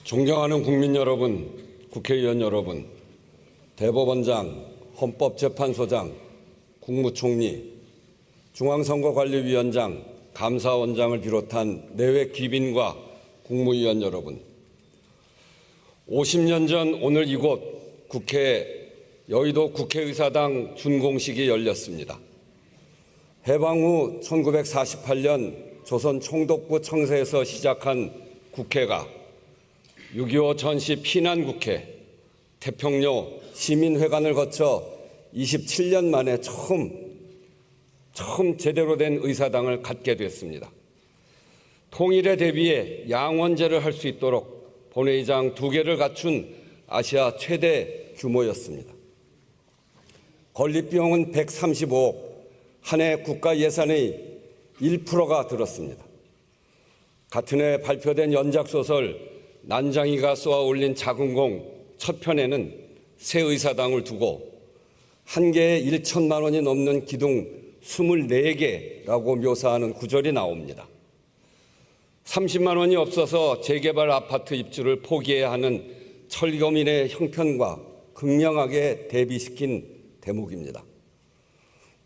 존경하는 국민 여러분, 국회의원 여러분, 대법원장, 헌법재판소장, 국무총리, 중앙선거관리위원장, 감사원장을 비롯한 내외 귀빈과 국무위원 여러분, 50년 전 오늘 이곳 국회 여의도 국회의사당 준공식이 열렸습니다. 해방 후 1948년 조선 총독부 청사에서 시작한 국회가 6.25 전시 피난국회, 태평로 시민회관을 거쳐 27년 만에 처음 제대로 된 의사당을 갖게 됐습니다. 통일에 대비해 양원제를 할 수 있도록 본회의장 2개를 갖춘 아시아 최대 규모였습니다. 건립비용은 135억, 한 해 국가 예산의 1%가 들었습니다. 같은 해 발표된 연작소설 난장이가 쏘아 올린 작은 공 첫 편에는 새 의사당을 두고 한 개에 1천만 원이 넘는 기둥 24개라고 묘사하는 구절이 나옵니다. 30만 원이 없어서 재개발 아파트 입주를 포기해야 하는 철거민의 형편과 극명하게 대비시킨 대목입니다.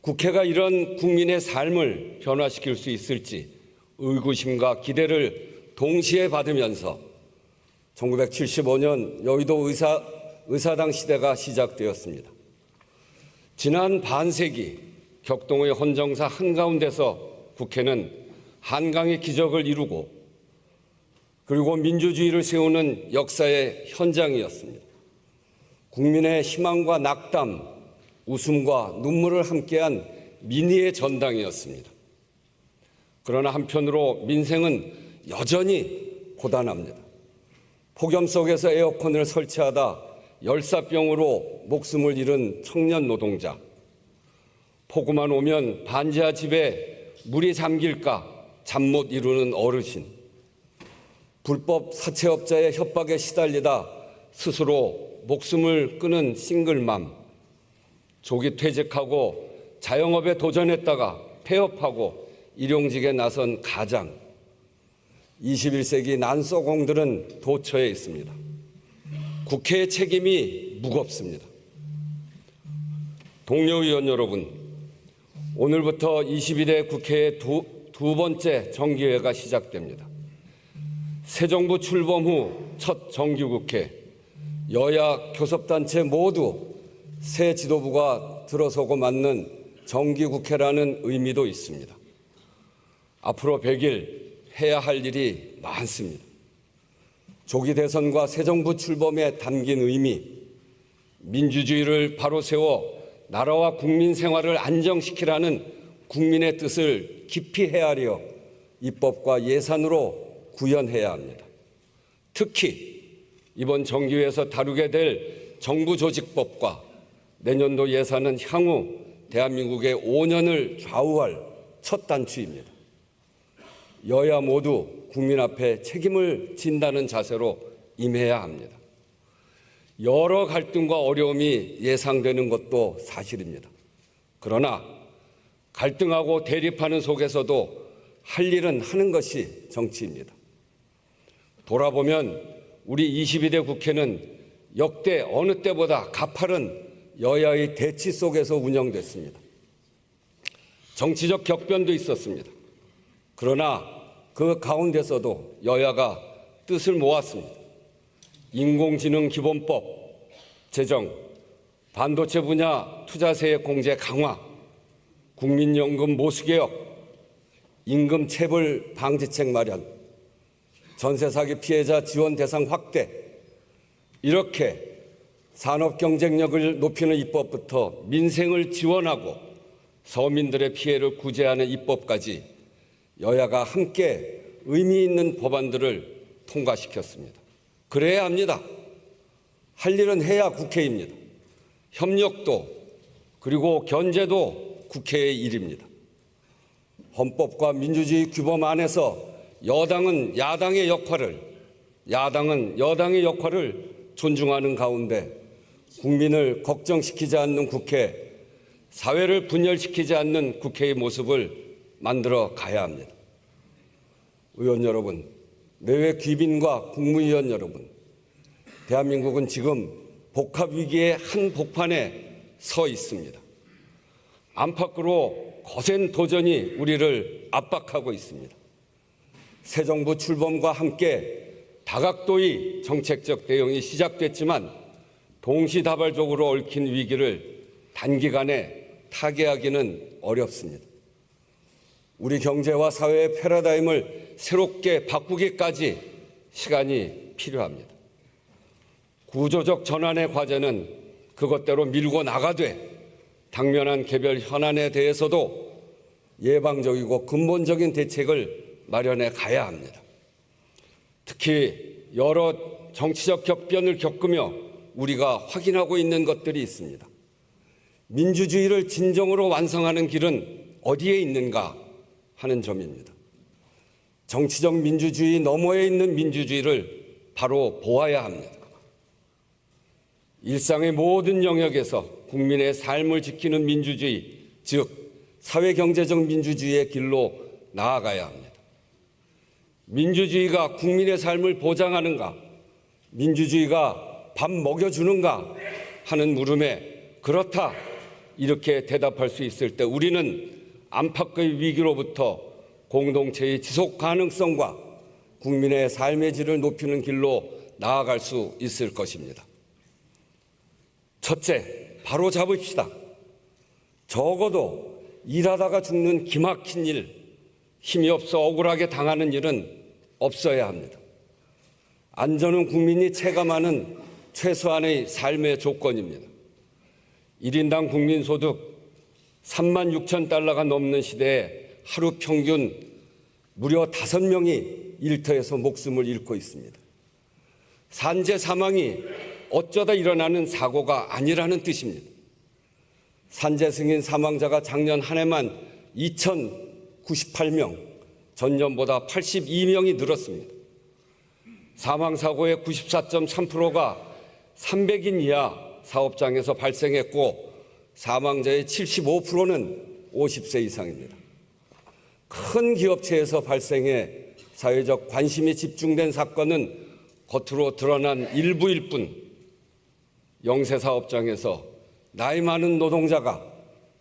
국회가 이런 국민의 삶을 변화시킬 수 있을지 의구심과 기대를 동시에 받으면서 1975년 여의도 의사당 시대가 시작되었습니다. 지난 반세기 격동의 헌정사 한가운데서 국회는 한강의 기적을 이루고 그리고 민주주의를 세우는 역사의 현장이었습니다. 국민의 희망과 낙담, 웃음과 눈물을 함께한 민의의 전당이었습니다. 그러나 한편으로 민생은 여전히 고단합니다. 폭염 속에서 에어컨을 설치하다 열사병으로 목숨을 잃은 청년 노동자, 폭우만 오면 반지하 집에 물이 잠길까 잠 못 이루는 어르신, 불법 사채업자의 협박에 시달리다 스스로 목숨을 끊은 싱글맘, 조기 퇴직하고 자영업에 도전했다가 폐업하고 일용직에 나선 가장, 21세기 난소공들은 도처에 있습니다. 국회의 책임이 무겁습니다. 동료 의원 여러분, 오늘부터 22대 국회의 두 번째 정기회가 시작됩니다. 새 정부 출범 후 첫 정기국회, 여야 교섭단체 모두 새 지도부가 들어서고 맞는 정기국회라는 의미도 있습니다. 앞으로 100일 해야 할 일이 많습니다. 조기 대선과 새 정부 출범에 담긴 의미, 민주주의를 바로 세워 나라와 국민 생활을 안정시키라는 국민의 뜻을 깊이 헤아려 입법과 예산으로 구현해야 합니다. 특히 이번 정기회에서 다루게 될 정부조직법과 내년도 예산은 향후 대한민국의 5년을 좌우할 첫 단추입니다. 여야 모두 국민 앞에 책임을 진다는 자세로 임해야 합니다. 여러 갈등과 어려움이 예상되는 것도 사실입니다. 그러나 갈등하고 대립하는 속에서도 할 일은 하는 것이 정치입니다. 돌아보면 우리 22대 국회는 역대 어느 때보다 가파른 여야의 대치 속에서 운영됐습니다. 정치적 격변도 있었습니다. 그러나 그 가운데서도 여야가 뜻을 모았습니다. 인공지능 기본법 제정, 반도체 분야 투자세액 공제 강화, 국민연금 모수개혁, 임금 체불 방지책 마련, 전세 사기 피해자 지원 대상 확대, 이렇게 산업 경쟁력을 높이는 입법부터 민생을 지원하고 서민들의 피해를 구제하는 입법까지 여야가 함께 의미 있는 법안들을 통과시켰습니다. 그래야 합니다. 할 일은 해야 국회입니다. 협력도 그리고 견제도 국회의 일입니다. 헌법과 민주주의 규범 안에서 여당은 야당의 역할을, 야당은 여당의 역할을 존중하는 가운데 국민을 걱정시키지 않는 국회, 사회를 분열시키지 않는 국회의 모습을 만들어 가야 합니다. 의원 여러분, 내외 귀빈과 국무위원 여러분, 대한민국은 지금 복합위기의 한복판에 서 있습니다. 안팎으로 거센 도전이 우리를 압박하고 있습니다. 새 정부 출범과 함께 다각도의 정책적 대응이 시작됐지만 동시다발적으로 얽힌 위기를 단기간에 타개하기는 어렵습니다. 우리 경제와 사회의 패러다임을 새롭게 바꾸기까지 시간이 필요합니다. 구조적 전환의 과제는 그것대로 밀고 나가되 당면한 개별 현안에 대해서도 예방적이고 근본적인 대책을 마련해 가야 합니다. 특히 여러 정치적 격변을 겪으며 우리가 확인하고 있는 것들이 있습니다. 민주주의를 진정으로 완성하는 길은 어디에 있는가 하는 점입니다. 정치적 민주주의 너머에 있는 민주주의를 바로 보아야 합니다. 일상의 모든 영역에서 국민의 삶을 지키는 민주주의, 즉 사회경제적 민주주의의 길로 나아가야 합니다. 민주주의가 국민의 삶을 보장하는가, 민주주의가 밥 먹여주는가 하는 물음에 그렇다 이렇게 대답할 수 있을 때 우리는 안팎의 위기로부터 공동체의 지속 가능성과 국민의 삶의 질을 높이는 길로 나아갈 수 있을 것입니다. 첫째, 바로 잡읍시다. 적어도 일하다가 죽는 기막힌 일, 힘이 없어 억울하게 당하는 일은 없어야 합니다. 안전은 국민이 체감하는 최소한의 삶의 조건입니다. 1인당 국민소득 36,000달러가 넘는 시대에 하루 평균 무려 5명이 일터에서 목숨을 잃고 있습니다. 산재 사망이 어쩌다 일어나는 사고가 아니라는 뜻입니다. 산재 승인 사망자가 작년 한 해만 2,098명, 전년보다 82명이 늘었습니다. 사망사고의 94.3%가 300인 이하 사업장에서 발생했고 사망자의 75%는 50세 이상입니다. 큰 기업체에서 발생해 사회적 관심이 집중된 사건은 겉으로 드러난 일부일 뿐 영세사업장에서 나이 많은 노동자가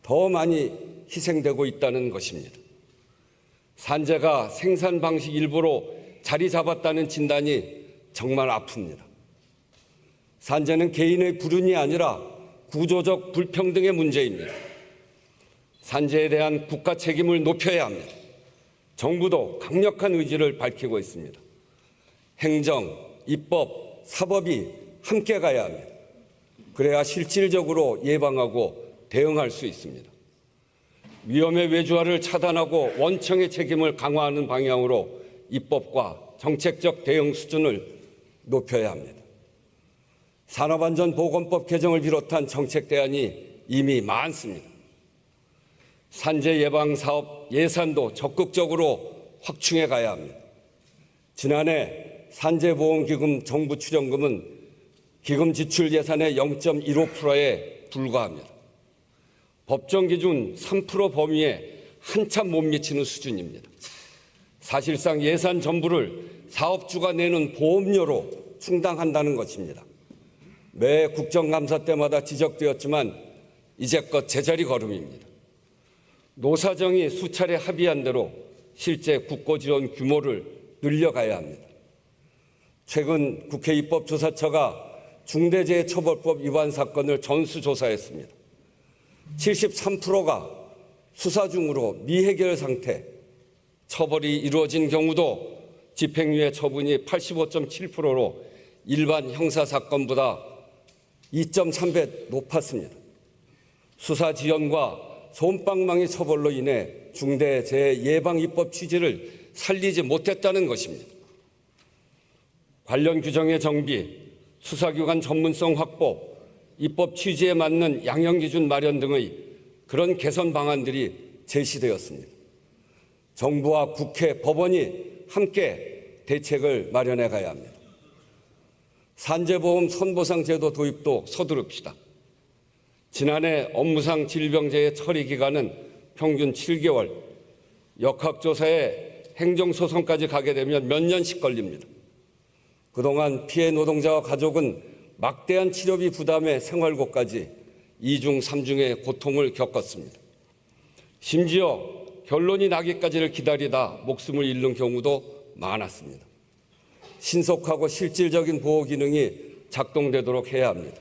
더 많이 희생되고 있다는 것입니다. 산재가 생산 방식 일부로 자리 잡았다는 진단이 정말 아픕니다. 산재는 개인의 불운이 아니라 구조적 불평등의 문제입니다. 산재에 대한 국가 책임을 높여야 합니다. 정부도 강력한 의지를 밝히고 있습니다. 행정, 입법, 사법이 함께 가야 합니다. 그래야 실질적으로 예방하고 대응할 수 있습니다. 위험의 외주화를 차단하고 원청의 책임을 강화하는 방향으로 입법과 정책적 대응 수준을 높여야 합니다. 산업안전보건법 개정을 비롯한 정책 대안이 이미 많습니다. 산재 예방 사업 예산도 적극적으로 확충해 가야 합니다. 지난해 산재보험기금 정부 출연금은 기금 지출 예산의 0.15%에 불과합니다. 법정 기준 3% 범위에 한참 못 미치는 수준입니다. 사실상 예산 전부를 사업주가 내는 보험료로 충당한다는 것입니다. 매 국정감사 때마다 지적되었지만 이제껏 제자리 걸음입니다. 노사정이 수차례 합의한 대로 실제 국고지원 규모를 늘려가야 합니다. 최근 국회 입법조사처가 중대재해처벌법 위반 사건을 전수조사했습니다. 73%가 수사 중으로 미해결 상태, 처벌이 이루어진 경우도 집행유예 처분이 85.7%로 일반 형사사건보다 2.3배 높았습니다. 수사 지연과 솜방망이 처벌로 인해 중대재해예방입법 취지를 살리지 못했다는 것입니다. 관련 규정의 정비, 수사기관 전문성 확보, 입법 취지에 맞는 양형기준 마련 등의 그런 개선 방안들이 제시되었습니다. 정부와 국회, 법원이 함께 대책을 마련해 가야 합니다. 산재보험 선보상 제도 도입도 서두릅시다. 지난해 업무상 질병재해 처리 기간은 평균 7개월, 역학조사에 행정소송까지 가게 되면 몇 년씩 걸립니다. 그동안 피해 노동자와 가족은 막대한 치료비 부담에 생활고까지 이중 삼중의 고통을 겪었습니다. 심지어 결론이 나기까지를 기다리다 목숨을 잃는 경우도 많았습니다. 신속하고 실질적인 보호 기능이 작동되도록 해야 합니다.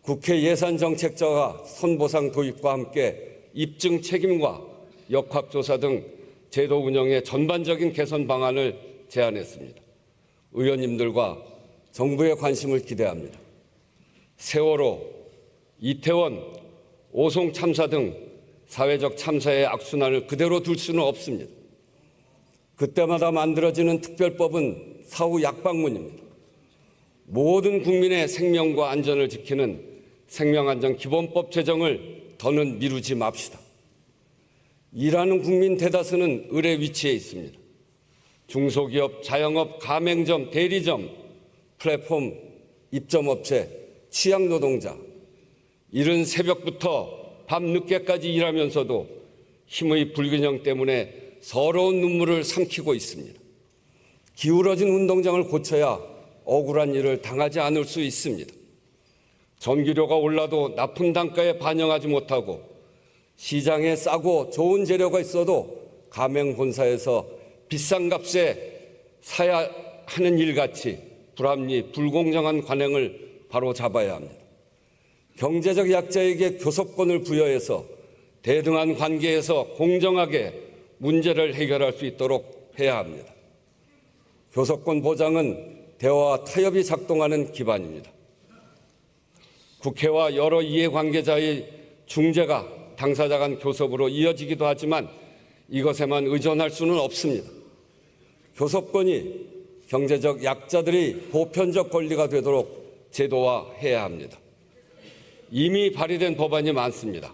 국회 예산정책처가 선보상 도입과 함께 입증 책임과 역학조사 등 제도 운영의 전반적인 개선 방안을 제안했습니다. 의원님들과 정부의 관심을 기대합니다. 세월호, 이태원, 오송 참사 등 사회적 참사의 악순환을 그대로 둘 수는 없습니다. 그때마다 만들어지는 특별법은 사후 약방문입니다. 모든 국민의 생명과 안전을 지키는 생명안전기본법 제정을 더는 미루지 맙시다. 일하는 국민 대다수는 을의 위치에 있습니다. 중소기업, 자영업, 가맹점, 대리점, 플랫폼, 입점업체, 취약노동자, 이른 새벽부터 밤늦게까지 일하면서도 힘의 불균형 때문에 서러운 눈물을 삼키고 있습니다. 기울어진 운동장을 고쳐야 억울한 일을 당하지 않을 수 있습니다. 전기료가 올라도 nap은 단가에 반영하지 못하고 시장에 싸고 좋은 재료가 있어도 가맹 본사에서 비싼 값에 사야 하는 일같이 불합리, 불공정한 관행을 바로 잡아야 합니다. 경제적 약자에게 교섭권을 부여해서 대등한 관계에서 공정하게 문제를 해결할 수 있도록 해야 합니다. 교섭권 보장은 대화와 타협이 작동하는 기반입니다. 국회와 여러 이해관계자의 중재가 당사자 간 교섭으로 이어지기도 하지만 이것에만 의존할 수는 없습니다. 교섭권이 경제적 약자들의 보편적 권리가 되도록 제도화해야 합니다. 이미 발의된 법안이 많습니다.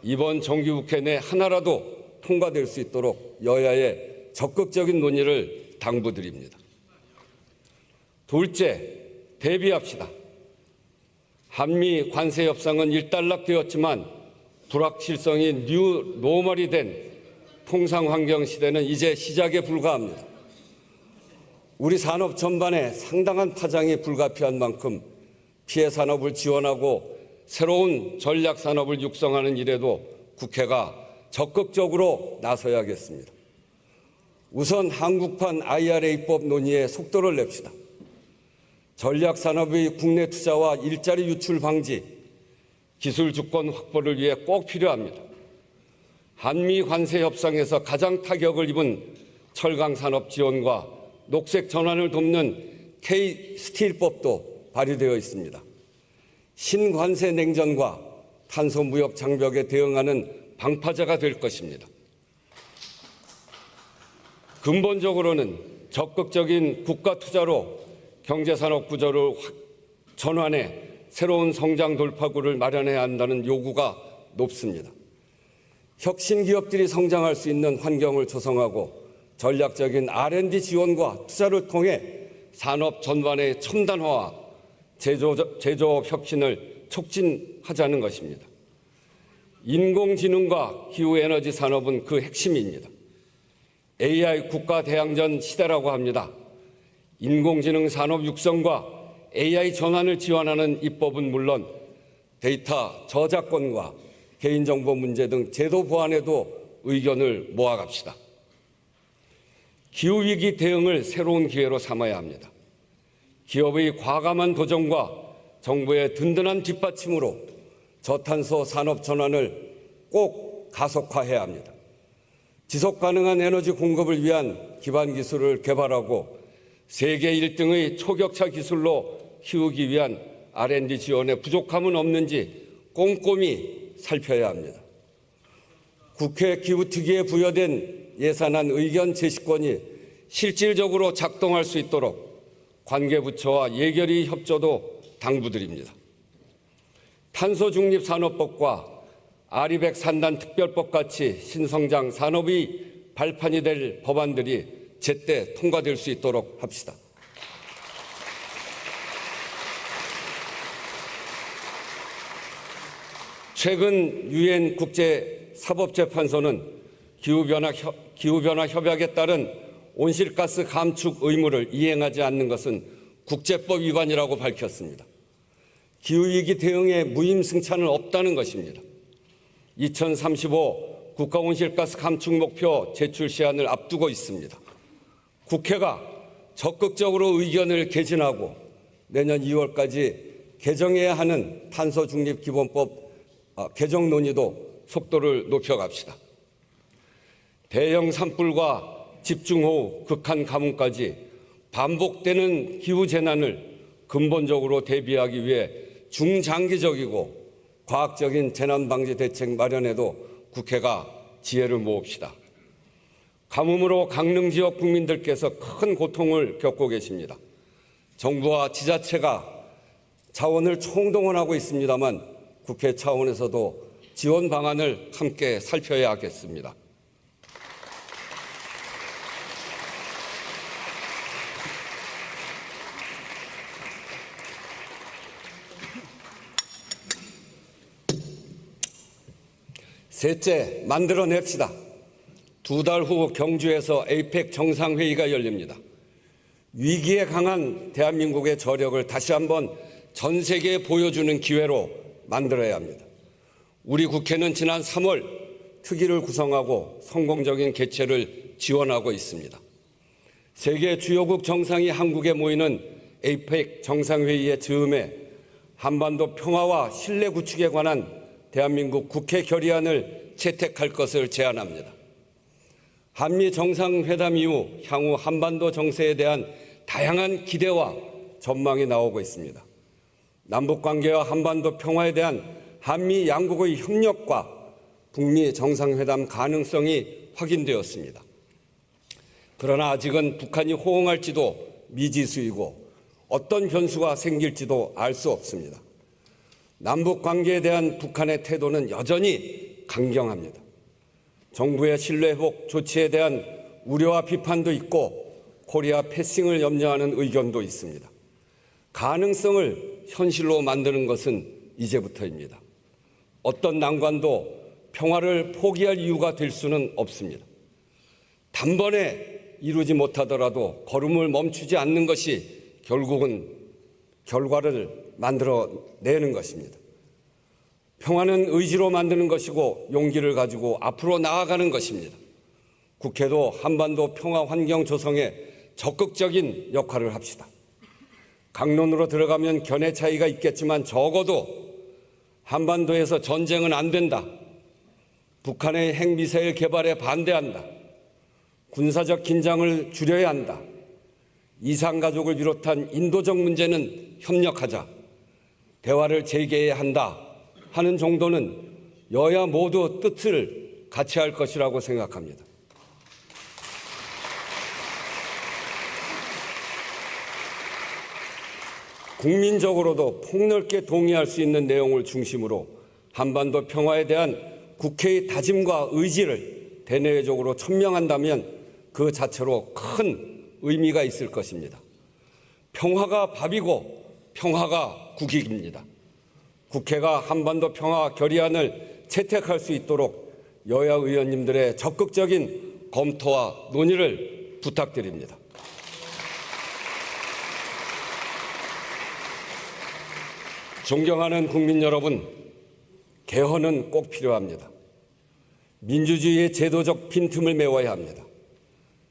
이번 정기국회 내 하나라도 통과될 수 있도록 여야의 적극적인 논의를 당부드립니다. 둘째, 대비합시다. 한미 관세 협상은 일단락되었지만 불확실성이 뉴 노멀이 된 통상환경 시대는 이제 시작에 불과합니다. 우리 산업 전반에 상당한 파장이 불가피한 만큼 피해 산업을 지원하고 새로운 전략 산업을 육성하는 일에도 국회가 적극적으로 나서야겠습니다. 우선 한국판 IRA법 논의에 속도를 냅시다. 전략 산업의 국내 투자와 일자리 유출 방지, 기술 주권 확보를 위해 꼭 필요합니다. 한미 관세 협상에서 가장 타격을 입은 철강 산업 지원과 녹색 전환을 돕는 K-스틸법도 발의되어 있습니다. 신관세 냉전과 탄소 무역 장벽에 대응하는 방파제가 될 것입니다. 근본적으로는 적극적인 국가 투자로 경제산업 구조를 전환해 새로운 성장 돌파구를 마련해야 한다는 요구가 높습니다. 혁신 기업들이 성장할 수 있는 환경을 조성하고 전략적인 R&D 지원과 투자를 통해 산업 전반의 첨단화와 제조업 혁신을 촉진하자는 것입니다. 인공지능과 기후에너지 산업은 그 핵심입니다. AI 국가 대항전 시대라고 합니다. 인공지능 산업 육성과 AI 전환을 지원하는 입법은 물론 데이터 저작권과 개인정보 문제 등 제도 보완에도 의견을 모아갑시다. 기후위기 대응을 새로운 기회로 삼아야 합니다. 기업의 과감한 도전과 정부의 든든한 뒷받침으로 저탄소 산업 전환을 꼭 가속화해야 합니다. 지속 가능한 에너지 공급을 위한 기반 기술을 개발하고 세계 1등의 초격차 기술로 키우기 위한 R&D 지원에 부족함은 없는지 꼼꼼히 살펴야 합니다. 국회 기후특위에 부여된 예산안 의견 제시권이 실질적으로 작동할 수 있도록 관계부처와 예결위 협조도 당부드립니다. 탄소중립산업법과 아리백 산단 특별법 같이 신성장 산업의 발판이 될 법안들이 제때 통과될 수 있도록 합시다. 최근 유엔 국제사법재판소는 기후변화 협약에 따른 온실가스 감축 의무를 이행하지 않는 것은 국제법 위반이라고 밝혔습니다. 기후위기 대응에 무임승차는 없다는 것입니다. 2035 국가온실가스 감축 목표 제출 시한을 앞두고 있습니다. 국회가 적극적으로 의견을 개진하고 내년 2월까지 개정해야 하는 탄소중립기본법 개정 논의도 속도를 높여갑시다. 대형 산불과 집중호우, 극한 가뭄까지 반복되는 기후재난을 근본적으로 대비하기 위해 중장기적이고 과학적인 재난방지 대책 마련에도 국회가 지혜를 모읍시다. 가뭄으로 강릉 지역 국민들께서 큰 고통을 겪고 계십니다. 정부와 지자체가 자원을 총동원하고 있습니다만 국회 차원에서도 지원 방안을 함께 살펴야 하겠습니다. 셋째, 만들어냅시다. 2달 후 경주에서 에이펙 정상회의가 열립니다. 위기에 강한 대한민국의 저력을 다시 한번 전 세계에 보여주는 기회로 만들어야 합니다. 우리 국회는 지난 3월 특위를 구성하고 성공적인 개최를 지원하고 있습니다. 세계 주요국 정상이 한국에 모이는 에이펙 정상회의의 즈음에 한반도 평화와 신뢰 구축에 관한 대한민국 국회 결의안을 채택할 것을 제안합니다. 한미 정상회담 이후 향후 한반도 정세에 대한 다양한 기대와 전망이 나오고 있습니다. 남북관계와 한반도 평화에 대한 한미 양국의 협력과 북미 정상회담 가능성이 확인되었습니다. 그러나 아직은 북한이 호응할지도 미지수이고 어떤 변수가 생길지도 알 수 없습니다. 남북관계에 대한 북한의 태도는 여전히 강경합니다. 정부의 신뢰회복 조치에 대한 우려와 비판도 있고 코리아 패싱을 염려하는 의견도 있습니다. 가능성을 현실로 만드는 것은 이제부터입니다. 어떤 난관도 평화를 포기할 이유가 될 수는 없습니다. 단번에 이루지 못하더라도 걸음을 멈추지 않는 것이 결국은 결과를 만들어내는 것입니다. 평화는 의지로 만드는 것이고 용기를 가지고 앞으로 나아가는 것입니다. 국회도 한반도 평화 환경 조성에 적극적인 역할을 합시다. 강론으로 들어가면 견해 차이가 있겠지만 적어도 한반도에서 전쟁은 안 된다. 북한의 핵미사일 개발에 반대한다. 군사적 긴장을 줄여야 한다. 이산가족을 비롯한 인도적 문제는 협력하자. 대화를 재개해야 한다 하는 정도는 여야 모두 뜻을 같이 할 것이라고 생각합니다. 국민적으로도 폭넓게 동의할 수 있는 내용을 중심으로 한반도 평화에 대한 국회의 다짐과 의지를 대내외적으로 천명한다면 그 자체로 큰 의미가 있을 것입니다. 평화가 밥이고 평화가 국익입니다. 국회가 한반도 평화 결의안을 채택할 수 있도록 여야 의원님들의 적극적인 검토와 논의를 부탁드립니다. 존경하는 국민 여러분, 개헌은 꼭 필요합니다. 민주주의의 제도적 빈틈을 메워야 합니다.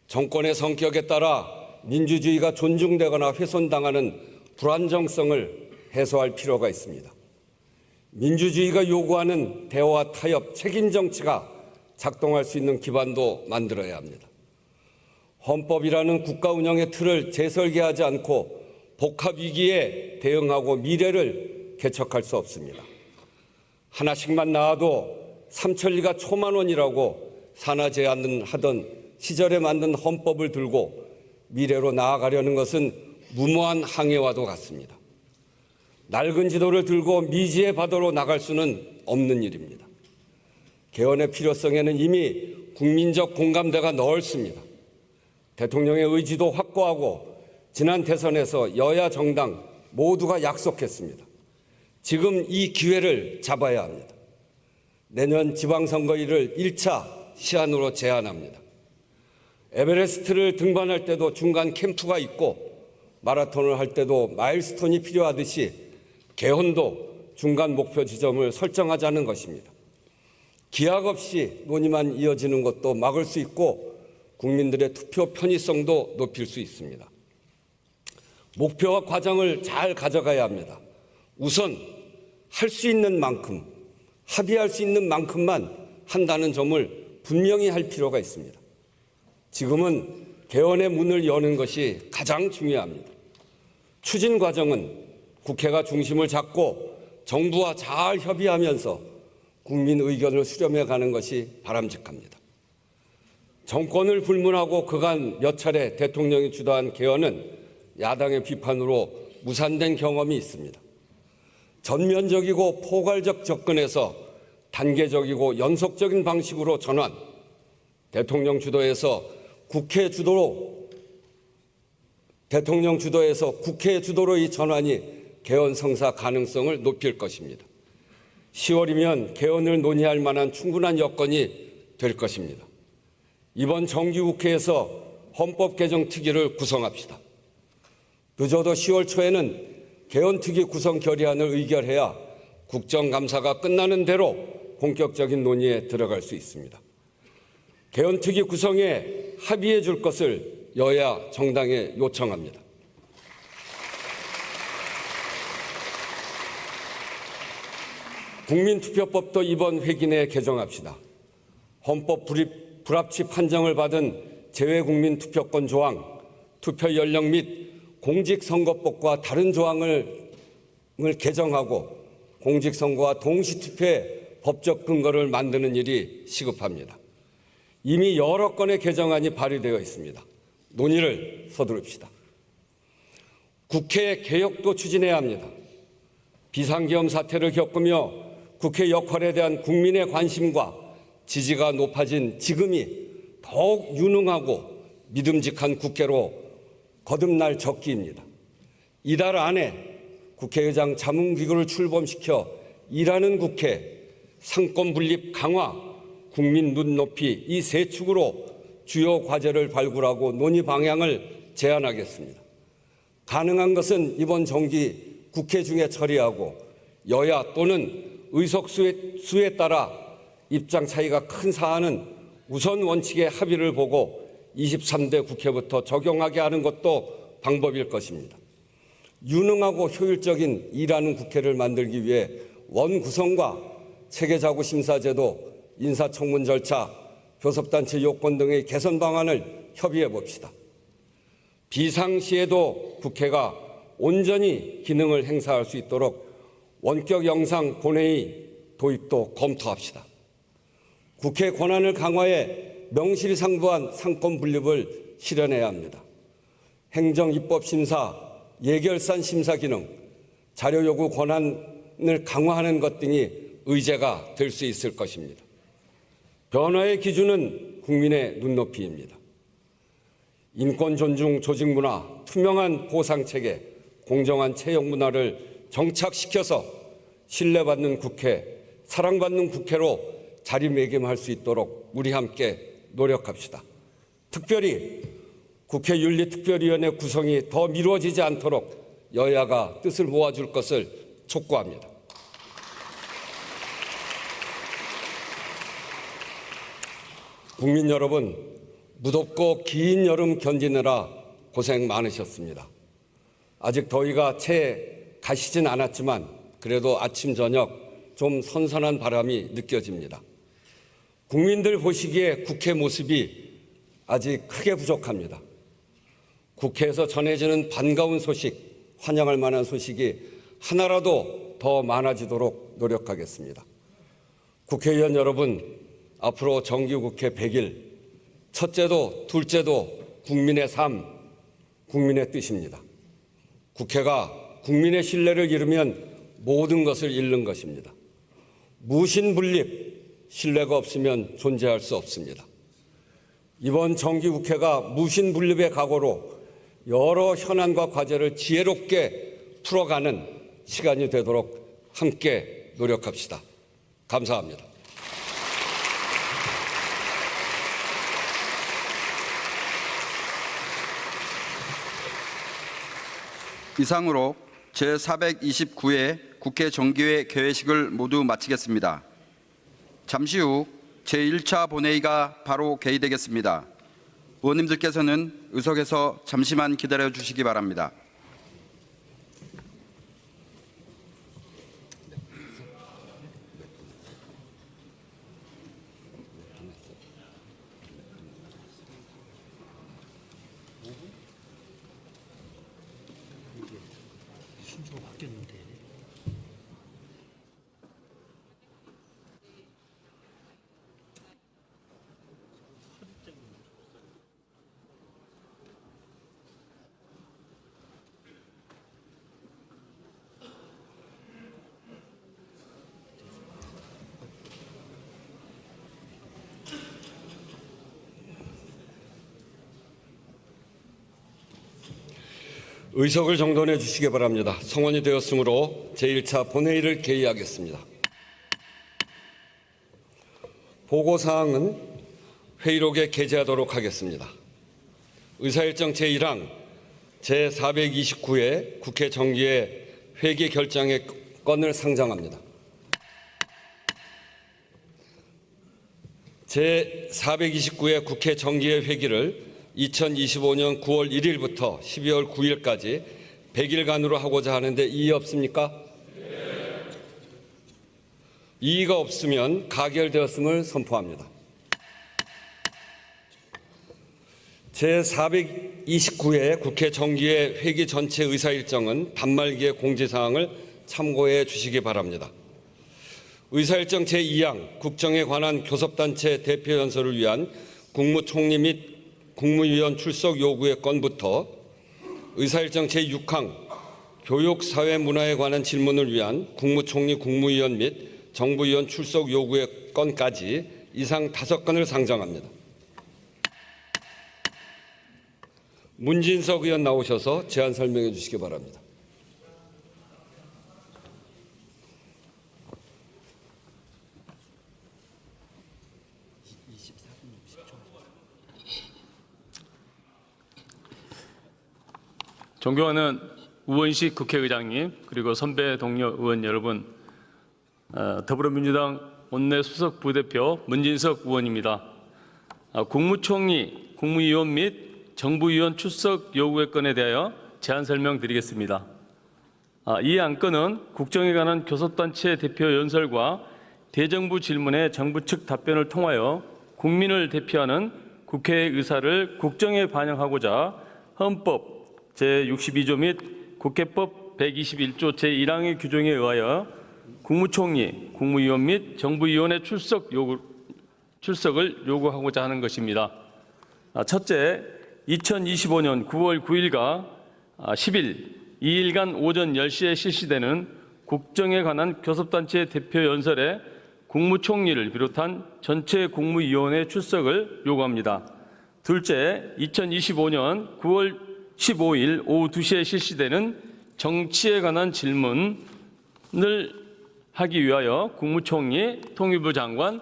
정권의 성격에 따라 민주주의가 존중되거나 훼손당하는 불안정성을 해소할 필요가 있습니다. 민주주의가 요구하는 대화, 타협, 책임 정치가 작동할 수 있는 기반도 만들어야 합니다. 헌법이라는 국가 운영의 틀을 재설계하지 않고 복합 위기에 대응하고 미래를 개척할 수 없습니다. 하나씩만 나와도 삼천리가 초만원이라고 산하제안하던 시절에 만든 헌법을 들고 미래로 나아가려는 것은 무모한 항해와도 같습니다. 낡은 지도를 들고 미지의 바다로 나갈 수는 없는 일입니다. 개헌의 필요성에는 이미 국민적 공감대가 넓습니다. 대통령의 의지도 확고하고 지난 대선에서 여야 정당 모두가 약속했습니다. 지금 이 기회를 잡아야 합니다. 내년 지방선거일을 1차 시한으로 제안합니다. 에베레스트를 등반할 때도 중간 캠프가 있고 마라톤을 할 때도 마일스톤이 필요하듯이 개헌도 중간 목표 지점을 설정하자는 것입니다. 기약 없이 논의만 이어지는 것도 막을 수 있고 국민들의 투표 편의성도 높일 수 있습니다. 목표와 과정을 잘 가져가야 합니다. 우선 할 수 있는 만큼, 합의할 수 있는 만큼만 한다는 점을 분명히 할 필요가 있습니다. 지금은 개헌의 문을 여는 것이 가장 중요합니다. 추진 과정은 국회가 중심을 잡고 정부와 잘 협의하면서 국민 의견을 수렴해 가는 것이 바람직합니다. 정권을 불문하고 그간 몇 차례 대통령이 주도한 개헌은 야당의 비판으로 무산된 경험이 있습니다. 전면적이고 포괄적 접근에서 단계적이고 연속적인 방식으로 전환, 대통령 주도에서 국회 주도로 이 전환이 개헌 성사 가능성을 높일 것입니다. 10월이면 개헌을 논의할 만한 충분한 여건이 될 것입니다. 이번 정기국회에서 헌법 개정 특위를 구성합시다. 늦어도 10월 초에는 개헌특위 구성 결의안을 의결해야 국정감사가 끝나는 대로 본격적인 논의에 들어갈 수 있습니다. 개헌특위 구성에 합의해 줄 것을 여야 정당에 요청합니다. 국민투표법도 이번 회기 내에 개정합시다. 헌법 불합치 판정을 받은 재외국민투표권 조항, 투표 연령 및 공직선거법과 다른 조항을 개정하고 공직선거와 동시투표의 법적 근거를 만드는 일이 시급합니다. 이미 여러 건의 개정안이 발의되어 있습니다. 논의를 서두릅시다. 국회 개혁도 추진해야 합니다. 비상계엄 사태를 겪으며 국회 역할에 대한 국민의 관심과 지지가 높아진 지금이 더욱 유능하고 믿음직한 국회로 거듭날 적기입니다. 이달 안에 국회의장 자문기구를 출범시켜 일하는 국회, 상권 분립 강화, 국민 눈높이 이 세 축으로 주요 과제를 발굴하고 논의 방향을 제안하겠습니다. 가능한 것은 이번 정기 국회 중에 처리하고 여야 또는 의석수에 따라 입장 차이가 큰 사안은 우선 원칙의 합의를 보고 23대 국회부터 적용하게 하는 것도 방법일 것입니다. 유능하고 효율적인 일하는 국회를 만들기 위해 원구성과 체계자구심사제도, 인사청문 절차, 교섭단체 요건 등의 개선 방안을 협의해 봅시다. 비상시에도 국회가 온전히 기능을 행사할 수 있도록 원격 영상 본회의 도입도 검토합시다. 국회 권한을 강화해 명실상부한 상권 분립을 실현해야 합니다. 행정, 입법 심사, 예결산 심사 기능, 자료 요구 권한을 강화하는 것 등이 의제가 될 수 있을 것입니다. 변화의 기준은 국민의 눈높이입니다. 인권 존중 조직 문화, 투명한 보상 체계, 공정한 채용 문화를 정착시켜서 신뢰받는 국회, 사랑받는 국회로 자리매김할 수 있도록 우리 함께 노력합시다. 특별히 국회 윤리특별위원회 구성이 더 미뤄지지 않도록 여야가 뜻을 모아줄 것을 촉구합니다. 국민 여러분, 무덥고 긴 여름 견디느라 고생 많으셨습니다. 아직 더위가 채 가시진 않았지만 그래도 아침 저녁 좀 선선한 바람이 느껴집니다. 국민들 보시기에 국회 모습이 아직 크게 부족합니다. 국회에서 전해지는 반가운 소식, 환영할 만한 소식이 하나라도 더 많아지도록 노력하겠습니다. 국회의원 여러분, 앞으로 정기국회 100일, 첫째도 둘째도 국민의 삶, 국민의 뜻입니다. 국회가 국민의 신뢰를 잃으면 모든 것을 잃는 것입니다. 무신분립, 신뢰가 없으면 존재할 수 없습니다. 이번 정기국회가 무신분립의 각오로 여러 현안과 과제를 지혜롭게 풀어가는 시간이 되도록 함께 노력합시다. 감사합니다. 이상으로 제429회 국회 정기회 개회식을 모두 마치겠습니다. 잠시 후 제1차 본회의가 바로 개의되겠습니다. 의원님들께서는 의석에서 잠시만 기다려 주시기 바랍니다. 순서가 바뀌었는데. 의석을 정돈해 주시기 바랍니다. 성원이 되었으므로 제1차 본회의를 개의하겠습니다. 보고사항은 회의록에 게재하도록 하겠습니다. 의사일정 제1항 제429회 국회 정기회 회기 결정의 건을 상정합니다. 제429회 국회 정기회 회기를 2025년 9월 1일부터 12월 9일까지 100일간으로 하고자 하는데 이의 없습니까? 네. 이의가 없으면 가결되었음을 선포합니다. 제429회 국회 정기회 회기 전체 의사일정은 단말기의 공지사항을 참고해 주시기 바랍니다. 의사일정 제2항 국정에 관한 교섭단체 대표연설을 위한 국무총리 및 국무위원 출석 요구의 건부터 의사일정 제6항 교육사회문화에 관한 질문을 위한 국무총리 국무위원 및 정부위원 출석 요구의 건까지 이상 5건을 상정합니다. 문진석 의원 나오셔서 제안 설명해 주시기 바랍니다. 존경하는 우원식 국회의장님, 그리고 선배 동료 의원 여러분, 더불어민주당 원내 수석 부대표 문진석 의원입니다. 국무총리, 국무위원 및 정부위원 출석 요구의 건에 대하여 제안 설명드리겠습니다. 이 안건은 국정에 관한 교섭단체 대표 연설과 대정부 질문에 정부 측 답변을 통하여 국민을 대표하는 국회의 의사를 국정에 반영하고자 헌법 제62조 및 국회법 121조 제1항의 규정에 의하여 국무총리, 국무위원 및 정부위원의 출석을 요구하고자 하는 것입니다. 첫째, 2025년 9월 9일과 10일, 2일간 오전 10시에 실시되는 국정에 관한 교섭단체 대표 연설에 국무총리를 비롯한 전체 국무위원의 출석을 요구합니다. 둘째, 2025년 9월 15일 오후 2시에 실시되는 정치에 관한 질문을 하기 위하여 국무총리, 통일부 장관,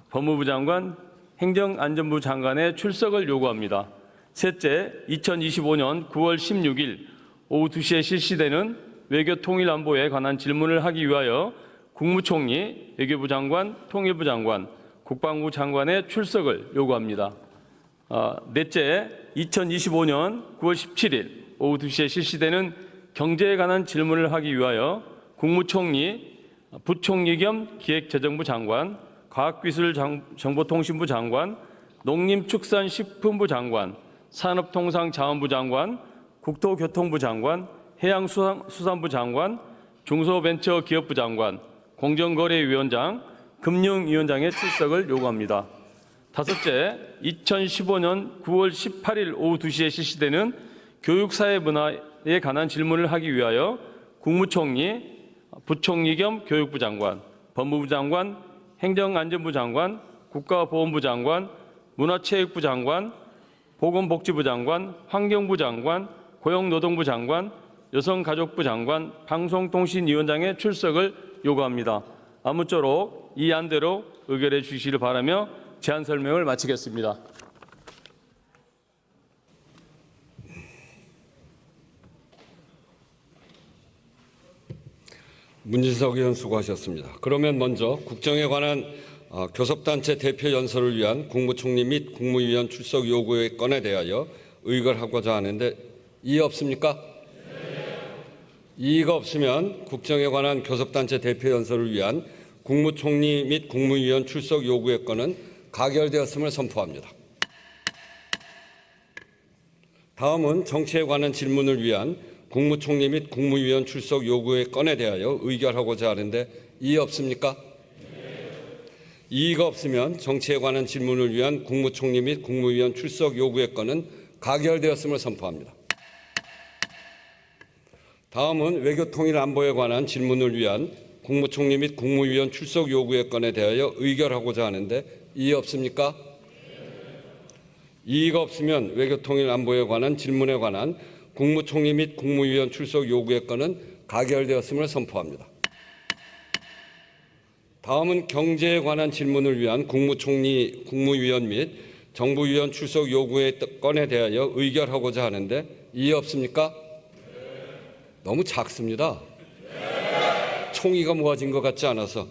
법무부 장관, 행정안전부 장관의 출석을 요구합니다. 셋째, 2025년 9월 16일 오후 2시에 실시되는 외교통일안보에 관한 질문을 하기 위하여 국무총리, 외교부 장관, 통일부 장관, 국방부 장관의 출석을 요구합니다. 넷째, 2025년 9월 17일 오후 2시에 실시되는 경제에 관한 질문을 하기 위하여 국무총리, 부총리 겸 기획재정부 장관, 과학기술정보통신부 장관, 농림축산식품부 장관, 산업통상자원부 장관, 국토교통부 장관, 해양수산부 장관, 중소벤처기업부 장관, 공정거래위원장, 금융위원장의 출석을 요구합니다. 다섯째, 2015년 9월 18일 오후 2시에 실시되는 교육사회문화에 관한 질문을 하기 위하여 국무총리, 부총리 겸 교육부 장관, 법무부 장관, 행정안전부 장관, 국가보건부 장관, 문화체육부 장관, 보건복지부 장관, 환경부 장관, 고용노동부 장관, 여성가족부 장관, 방송통신위원장의 출석을 요구합니다. 아무쪼록 이 안대로 의결해 주시기를 바라며 제안 설명을 마치겠습니다. 문진석 의원 수고하셨습니다. 그러면 먼저 국정에 관한 교섭단체 대표 연설을 위한 국무총리 및 국무위원 출석 요구의 건에 대하여 의결하고자 하는데 이의 없습니까? 이의가 없으면 국정에 관한 교섭단체 대표 연설을 위한 국무총리 및 국무위원 출석 요구의 건은 가결되었음을 선포합니다. 다음은 정치에 관한 질문을 위한 국무총리 및 국무위원 출석 요구의 건에 대하여 의결하고자 하는데 이의 없습니까? 이의가 없으면 정치에 관한 질문을 위한 국무총리 및 국무위원 출석 요구의 건은 가결되었음을 선포합니다. 다음은 외교통일 안보에 관한 질문을 위한 국무총리 및 국무위원 출석 요구의 건에 대하여 의결하고자 하는데 이의 없습니까? 이의가 없으면 외교통일 안보에 관한 질문에 관한 국무총리 및 국무위원 출석 요구의 건은 가결되었음을 선포합니다. 다음은 경제에 관한 질문을 위한 국무총리, 국무위원 및 정부위원 출석 요구의 건에 대하여 의결하고자 하는데 이의 없습니까? 너무 작습니다. 총의가 모아진 것 같지 않아서.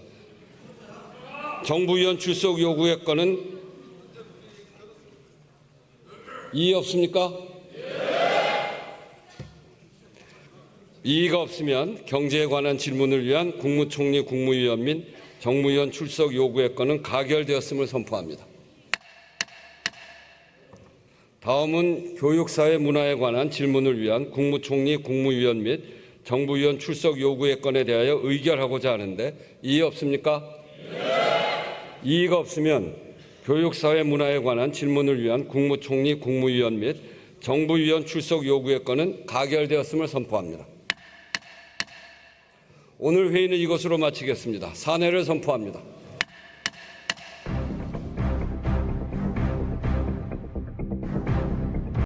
정부위원 출석 요구의 건은 이의 없습니까? 이의가 없으면 경제에 관한 질문을 위한 국무총리, 국무위원 및 정무위원 출석 요구의 건은 가결되었음을 선포합니다. 다음은 교육사회 문화에 관한 질문을 위한 국무총리, 국무위원 및 정부위원 출석 요구의 건에 대하여 의결하고자 하는데 이의 없습니까? 이의가 없으면 교육사회 문화에 관한 질문을 위한 국무총리, 국무위원 및 정부위원 출석 요구의 건은 가결되었음을 선포합니다. 오늘 회의는 이것으로 마치겠습니다. 산회를 선포합니다.